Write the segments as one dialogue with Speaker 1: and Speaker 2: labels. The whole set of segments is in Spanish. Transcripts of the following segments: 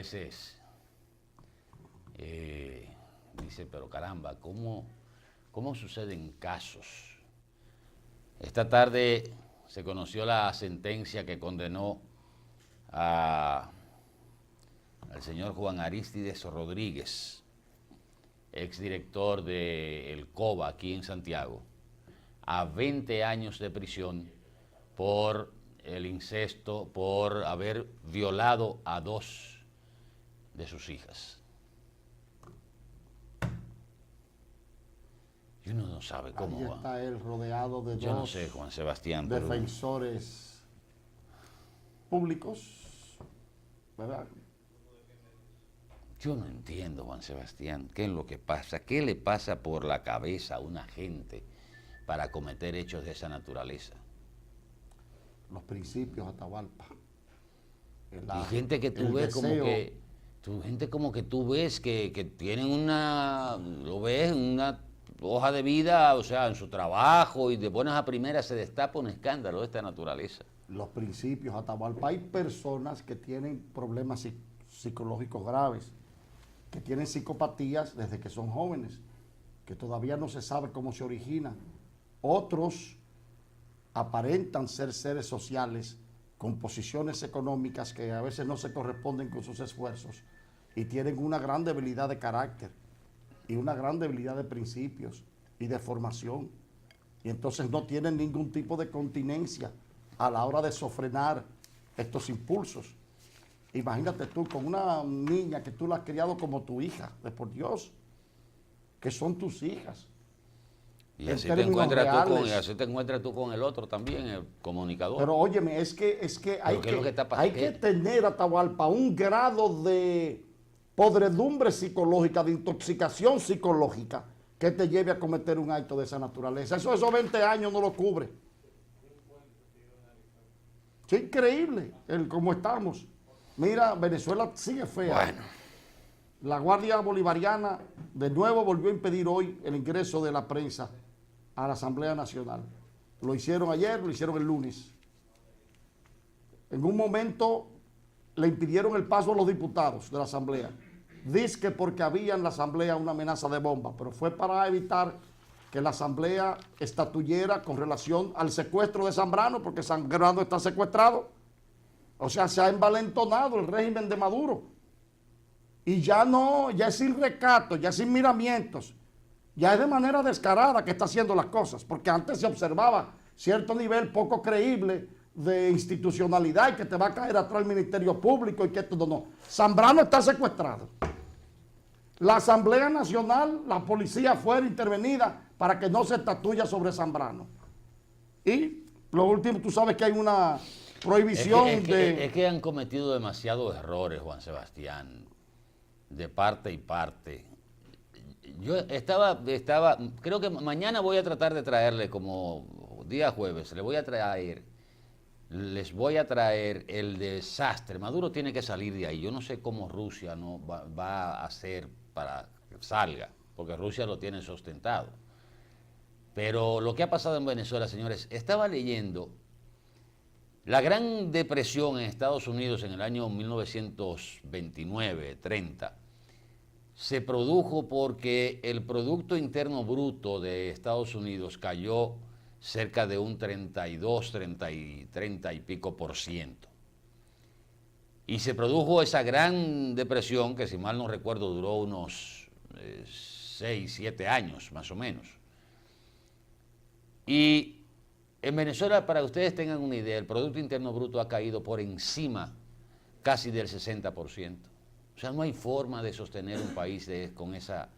Speaker 1: veces dice, pero caramba, ¿cómo suceden casos? Esta tarde se conoció la sentencia que condenó al señor Juan Arístides Rodríguez, exdirector del COBA aquí en Santiago, a 20 años de prisión por el incesto, por haber violado a 2 de sus hijas. Y uno no sabe cómo
Speaker 2: Ahí
Speaker 1: va.
Speaker 2: está él rodeado de
Speaker 1: Yo no
Speaker 2: dos
Speaker 1: sé, Juan Sebastián, pero
Speaker 2: defensores públicos, ¿verdad?
Speaker 1: yo no entiendo, Juan Sebastián, qué es lo que pasa, qué le pasa por la cabeza a una gente para cometer hechos de esa naturaleza.
Speaker 2: Los principios, Atahualpa.
Speaker 1: Y gente que tú ves como que, gente como que tú ves que tienen lo ves en una hoja de vida, o sea, en su trabajo, y de buenas a primeras se destapa un escándalo de esta naturaleza.
Speaker 2: Los principios, Atahualpa. Hay personas que tienen problemas psicológicos graves, que tienen psicopatías desde que son jóvenes, que todavía no se sabe cómo se originan. Otros aparentan ser seres sociales con posiciones económicas que a veces no se corresponden con sus esfuerzos y tienen una gran debilidad de carácter y una gran debilidad de principios y de formación. Y entonces no tienen ningún tipo de continencia a la hora de sofrenar estos impulsos. Imagínate tú con una niña que tú la has criado como tu hija, de por Dios, que son tus hijas.
Speaker 1: Y así te encuentras tú con el otro también, el comunicador.
Speaker 2: Pero óyeme, es que hay que tener, Atahualpa, un grado de podredumbre psicológica, de intoxicación psicológica, que te lleve a cometer un acto de esa naturaleza. Esos 20 años no lo cubre. Es increíble cómo estamos. Mira, Venezuela sigue fea.
Speaker 1: Bueno.
Speaker 2: La Guardia Bolivariana de nuevo volvió a impedir hoy el ingreso de la prensa a la Asamblea Nacional. Lo hicieron ayer, lo hicieron el lunes. En un momento le impidieron el paso a los diputados de la Asamblea. Dice que porque había en la Asamblea una amenaza de bomba, pero fue para evitar que la Asamblea estatuyera con relación al secuestro de Zambrano, porque Zambrano está secuestrado. O sea, se ha envalentonado el régimen de Maduro. Y ya es sin recato, ya sin miramientos, ya es de manera descarada que está haciendo las cosas, porque antes se observaba cierto nivel poco creíble de institucionalidad y que te va a caer atrás el Ministerio Público y que esto no. Zambrano está secuestrado. La Asamblea Nacional, la policía fuera intervenida para que no se estatuya sobre Zambrano. Y lo último, tú sabes que hay una prohibición
Speaker 1: es que han cometido demasiados errores, Juan Sebastián, de parte y parte. Yo creo que mañana voy a tratar de traerle, como día jueves, les voy a traer el desastre. Maduro tiene que salir de ahí. Yo no sé cómo Rusia no va a hacer para que salga, porque Rusia lo tiene sustentado. Pero lo que ha pasado en Venezuela, señores, estaba leyendo la Gran Depresión en Estados Unidos en el año 1929-30 se produjo porque el Producto Interno Bruto de Estados Unidos cayó cerca de un 32, 30 y pico %. Y se produjo esa Gran Depresión que, si mal no recuerdo, duró unos 6, 7 años más o menos. Y en Venezuela, para que ustedes tengan una idea, el Producto Interno Bruto ha caído por encima casi del 60%. O sea, no hay forma de sostener un país con esa...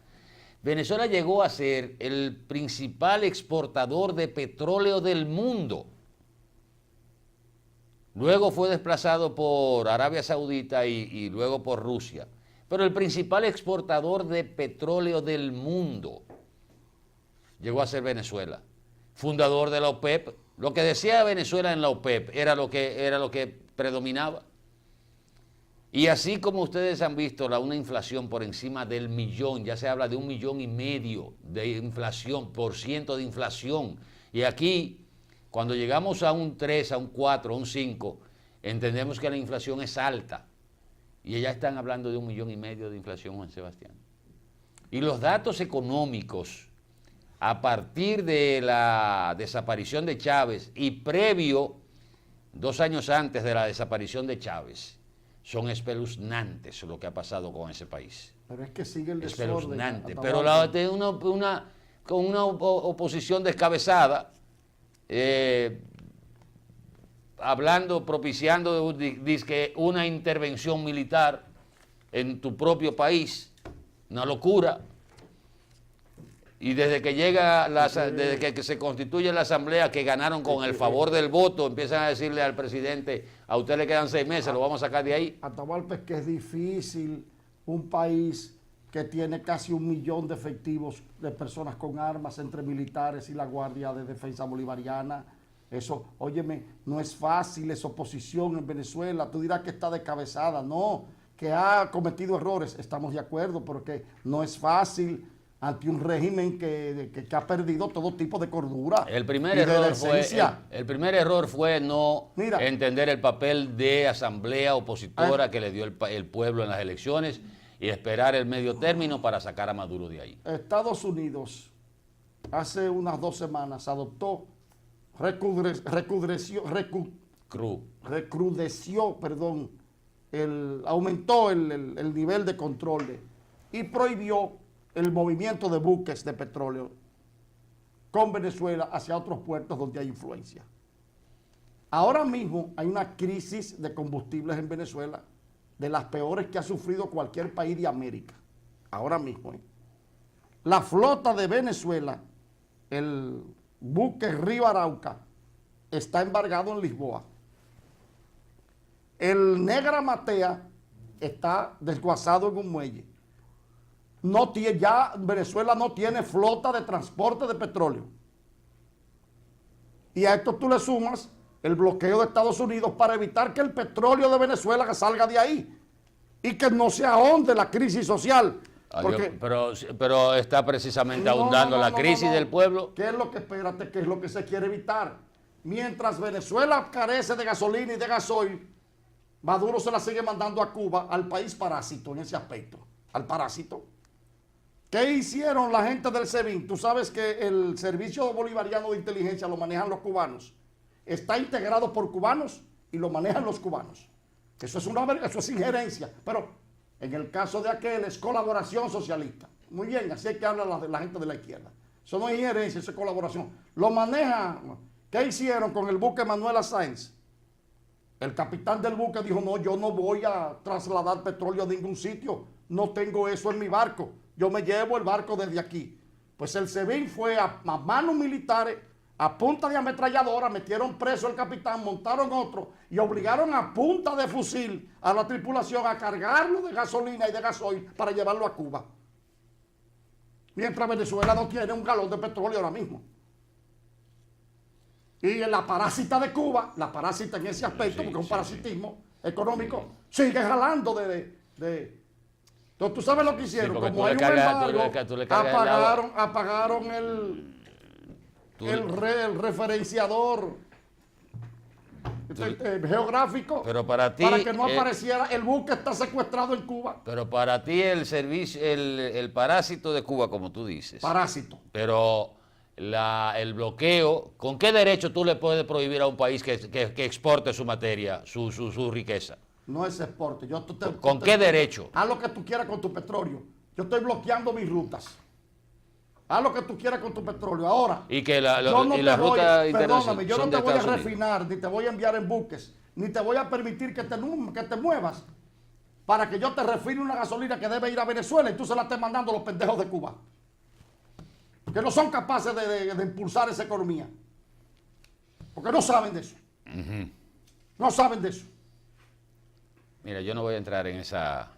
Speaker 1: Venezuela llegó a ser el principal exportador de petróleo del mundo. Luego fue desplazado por Arabia Saudita y luego por Rusia. Pero el principal exportador de petróleo del mundo llegó a ser Venezuela. Fundador de la OPEP. Lo que decía Venezuela en la OPEP era lo que predominaba. Y así como ustedes han visto una inflación por encima del 1.000.000, ya se habla de 1,5 millones de inflación, % de inflación. Y aquí, cuando llegamos a un 3, a un 4, a un 5, entendemos que la inflación es alta. Y ya están hablando de 1,5 millones de inflación, Juan Sebastián. Y los datos económicos, a partir de la desaparición de Chávez y previo, 2 años antes de la desaparición de Chávez, son espeluznantes lo que ha pasado con ese país.
Speaker 2: Pero es que sigue el desorden.
Speaker 1: Espeluznante. Pero con una oposición descabezada, hablando, propiciando dizque una intervención militar en tu propio país, una locura. Y desde que desde que se constituye la asamblea, que ganaron con el favor del voto, empiezan a decirle al presidente, a usted le quedan 6 meses, lo vamos a sacar de ahí.
Speaker 2: Atahualpa, es que es difícil un país que tiene casi 1 millón de efectivos de personas con armas entre militares y la Guardia de Defensa Bolivariana. Eso, óyeme, no es fácil, es oposición en Venezuela. Tú dirás que está descabezada, no, que ha cometido errores, estamos de acuerdo, porque no es fácil ante un régimen que ha perdido todo tipo de cordura.
Speaker 1: El primer error fue no entender el papel de asamblea opositora que le dio el pueblo en las elecciones y esperar el medio término para sacar a Maduro de ahí.
Speaker 2: Estados Unidos hace unas 2 semanas adoptó, aumentó el nivel de control y prohibió el movimiento de buques de petróleo con Venezuela hacia otros puertos donde hay influencia. Ahora mismo hay una crisis de combustibles en Venezuela, de las peores que ha sufrido cualquier país de América. Ahora mismo. La flota de Venezuela, el buque Río Arauca, está embargado en Lisboa. El Negra Matea está desguazado en un muelle. Ya Venezuela no tiene flota de transporte de petróleo. Y a esto tú le sumas el bloqueo de Estados Unidos para evitar que el petróleo de Venezuela que salga de ahí y que no se ahonde la crisis social.
Speaker 1: Pero está precisamente ahondando la crisis del pueblo.
Speaker 2: ¿Qué es lo que, espérate, qué es lo que se quiere evitar? Mientras Venezuela carece de gasolina y de gasoil, Maduro se la sigue mandando a Cuba, al país parásito en ese aspecto, al parásito. ¿Qué hicieron la gente del SEBIN? Tú sabes que el Servicio Bolivariano de Inteligencia lo manejan los cubanos. Está integrado por cubanos y lo manejan los cubanos. Eso es injerencia. Pero en el caso de aquel es colaboración socialista. Muy bien, así es que habla la gente de la izquierda. Eso no es injerencia, eso es colaboración. Lo maneja. ¿Qué hicieron con el buque Manuela Sáenz? El capitán del buque dijo, no, yo no voy a trasladar petróleo a ningún sitio. No tengo eso en mi barco. Yo me llevo el barco desde aquí. Pues el SEBIN fue a manos militares, a punta de ametralladora, metieron preso al capitán, montaron otro y obligaron a punta de fusil a la tripulación a cargarlo de gasolina y de gasoil para llevarlo a Cuba. Mientras Venezuela no tiene un galón de petróleo ahora mismo. Y la parásita de Cuba, la parásita en ese aspecto, porque es un parasitismo económico, sigue jalando Entonces, ¿tú sabes lo que hicieron?
Speaker 1: Sí,
Speaker 2: como hay un embargo, apagaron el referenciador geográfico
Speaker 1: para
Speaker 2: que no apareciera. El buque está secuestrado en Cuba.
Speaker 1: Pero para ti el parásito de Cuba, como tú dices.
Speaker 2: Parásito.
Speaker 1: Pero el bloqueo, ¿con qué derecho tú le puedes prohibir a un país que exporte su materia, su riqueza?
Speaker 2: No es exporte.
Speaker 1: ¿Con qué derecho?
Speaker 2: Haz lo que tú quieras con tu petróleo. Yo estoy bloqueando mis rutas. Haz lo que tú quieras con tu petróleo. Ahora,
Speaker 1: y que la
Speaker 2: ruta internacional. Perdóname, yo no te voy a refinar, ni te voy a enviar en buques, ni te voy a permitir que te muevas para que yo te refine una gasolina que debe ir a Venezuela y tú se la estés mandando a los pendejos de Cuba. Que no son capaces de impulsar esa economía. Porque no saben de eso. No saben de eso.
Speaker 1: Mira, yo no voy a entrar en esa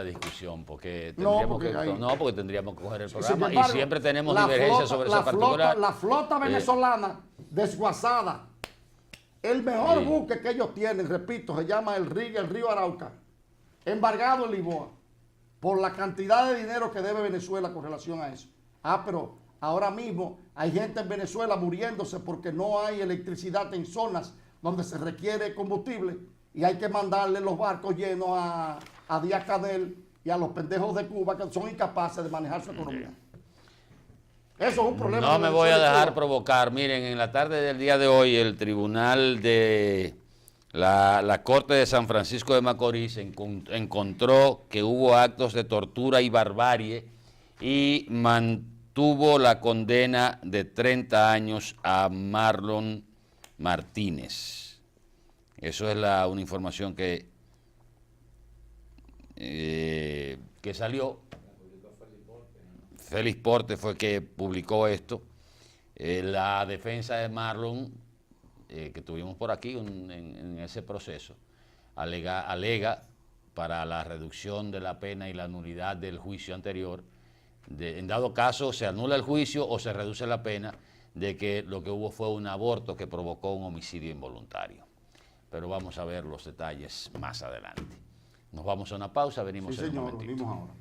Speaker 1: discusión porque tendríamos que coger el programa. Sin embargo, y siempre tenemos divergencias sobre esa particular.
Speaker 2: La flota venezolana desguazada, el mejor buque que ellos tienen, repito, se llama el Río Arauca, embargado en Lisboa, por la cantidad de dinero que debe Venezuela con relación a eso. Pero ahora mismo hay gente en Venezuela muriéndose porque no hay electricidad en zonas donde se requiere combustible. y hay que mandarle los barcos llenos a Díaz-Canel y a los pendejos de Cuba que son incapaces de manejar su economía. Eso es un problema.
Speaker 1: No me voy a dejar provocar. Miren, en la tarde del día de hoy, el tribunal de la Corte de San Francisco de Macorís encontró que hubo actos de tortura y barbarie y mantuvo la condena de 30 años a Marlon Martínez. Eso es una información que salió. Félix Porte fue que publicó esto. La defensa de Marlon, que tuvimos por aquí en ese proceso, alega para la reducción de la pena y la nulidad del juicio anterior. En dado caso, se anula el juicio o se reduce la pena de que lo que hubo fue un aborto que provocó un homicidio involuntario. Pero vamos a ver los detalles más adelante. Nos vamos a una pausa, venimos en un momentito.
Speaker 2: Venimos ahora.